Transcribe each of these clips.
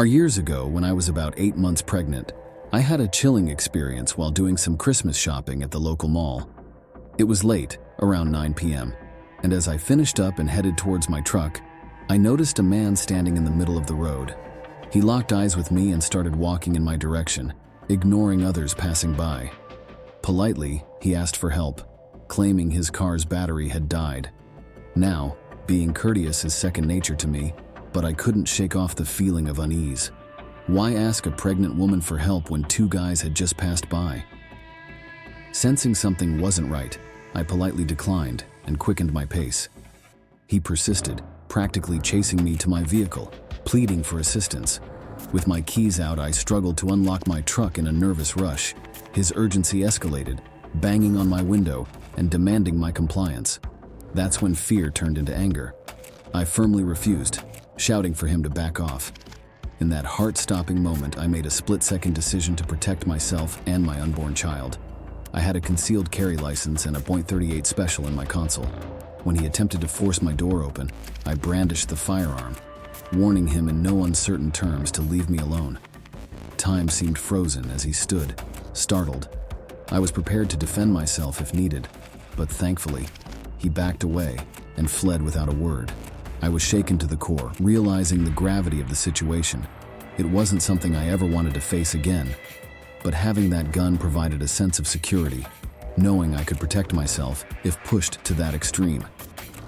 Years ago, when I was about 8 months pregnant, I had a chilling experience while doing some Christmas shopping at the local mall. It was late, around 9 p.m., and as I finished up and headed towards my truck, I noticed a man standing in the middle of the road. He locked eyes with me and started walking in my direction, ignoring others passing by. Politely, he asked for help, claiming his car's battery had died. Now, being courteous is second nature to me, but I couldn't shake off the feeling of unease. Why ask a pregnant woman for help when two guys had just passed by? Sensing something wasn't right, I politely declined and quickened my pace. He persisted, practically chasing me to my vehicle, pleading for assistance. With my keys out, I struggled to unlock my truck in a nervous rush. His urgency escalated, banging on my window and demanding my compliance. That's when fear turned into anger. I firmly refused, shouting for him to back off. In that heart-stopping moment, I made a split-second decision to protect myself and my unborn child. I had a concealed carry license and a .38 special in my console. When he attempted to force my door open, I brandished the firearm, warning him in no uncertain terms to leave me alone. Time seemed frozen as he stood, startled. I was prepared to defend myself if needed, but thankfully, he backed away and fled without a word. I was shaken to the core, realizing the gravity of the situation. It wasn't something I ever wanted to face again, but having that gun provided a sense of security, knowing I could protect myself if pushed to that extreme.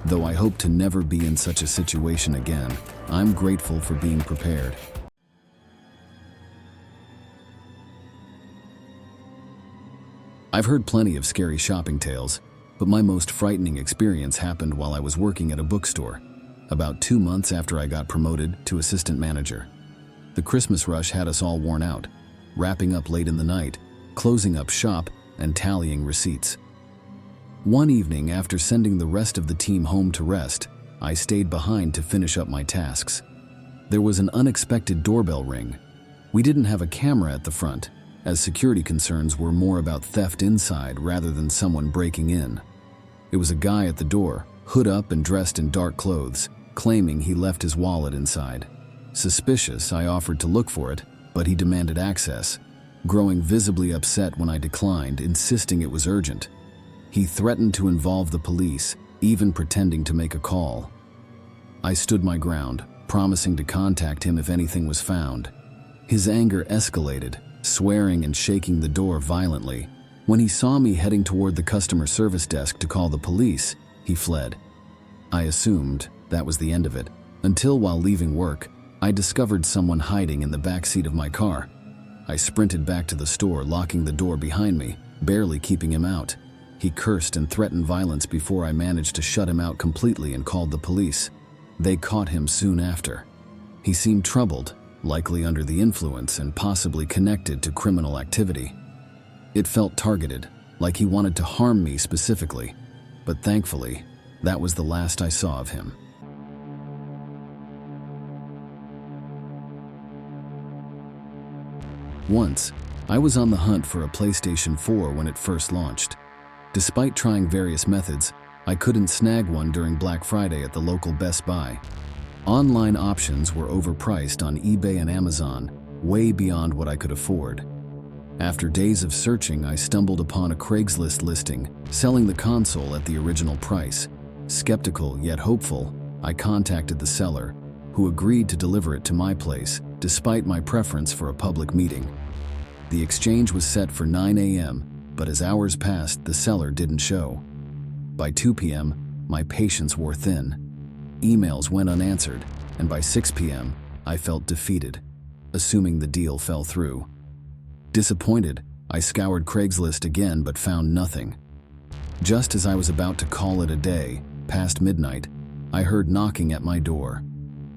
Though I hope to never be in such a situation again, I'm grateful for being prepared. I've heard plenty of scary shopping tales, but my most frightening experience happened while I was working at a bookstore, about 2 months after I got promoted to assistant manager. The Christmas rush had us all worn out, wrapping up late in the night, closing up shop, and tallying receipts. One evening, after sending the rest of the team home to rest, I stayed behind to finish up my tasks. There was an unexpected doorbell ring. We didn't have a camera at the front, as security concerns were more about theft inside rather than someone breaking in. It was a guy at the door, hood up and dressed in dark clothes, claiming he left his wallet inside. Suspicious, I offered to look for it, but he demanded access, growing visibly upset when I declined, insisting it was urgent. He threatened to involve the police, even pretending to make a call. I stood my ground, promising to contact him if anything was found. His anger escalated, swearing and shaking the door violently. When he saw me heading toward the customer service desk to call the police, he fled. I assumed that was the end of it, until while leaving work, I discovered someone hiding in the back seat of my car. I sprinted back to the store, locking the door behind me, barely keeping him out. He cursed and threatened violence before I managed to shut him out completely and called the police. They caught him soon after. He seemed troubled, likely under the influence and possibly connected to criminal activity. It felt targeted, like he wanted to harm me specifically, but thankfully, that was the last I saw of him. Once, I was on the hunt for a PlayStation 4 when it first launched. Despite trying various methods, I couldn't snag one during Black Friday at the local Best Buy. Online options were overpriced on eBay and Amazon, way beyond what I could afford. After days of searching, I stumbled upon a Craigslist listing selling the console at the original price. Skeptical yet hopeful, I contacted the seller, who agreed to deliver it to my place, despite my preference for a public meeting. The exchange was set for 9 a.m., but as hours passed, the seller didn't show. By 2 p.m., my patience wore thin. Emails went unanswered, and by 6 p.m., I felt defeated, assuming the deal fell through. Disappointed, I scoured Craigslist again but found nothing. Just as I was about to call it a day, past midnight, I heard knocking at my door.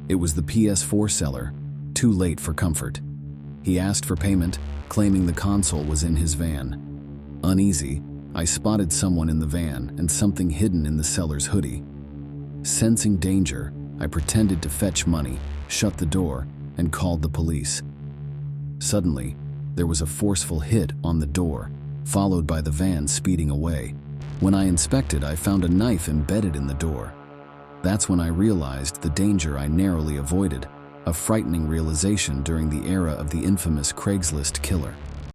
It was the PS4 seller, too late for comfort. He asked for payment, claiming the console was in his van. Uneasy, I spotted someone in the van and something hidden in the seller's hoodie. Sensing danger, I pretended to fetch money, shut the door, and called the police. Suddenly, there was a forceful hit on the door, followed by the van speeding away. When I inspected, I found a knife embedded in the door. That's when I realized the danger I narrowly avoided. a frightening realization during the era of the infamous Craigslist killer.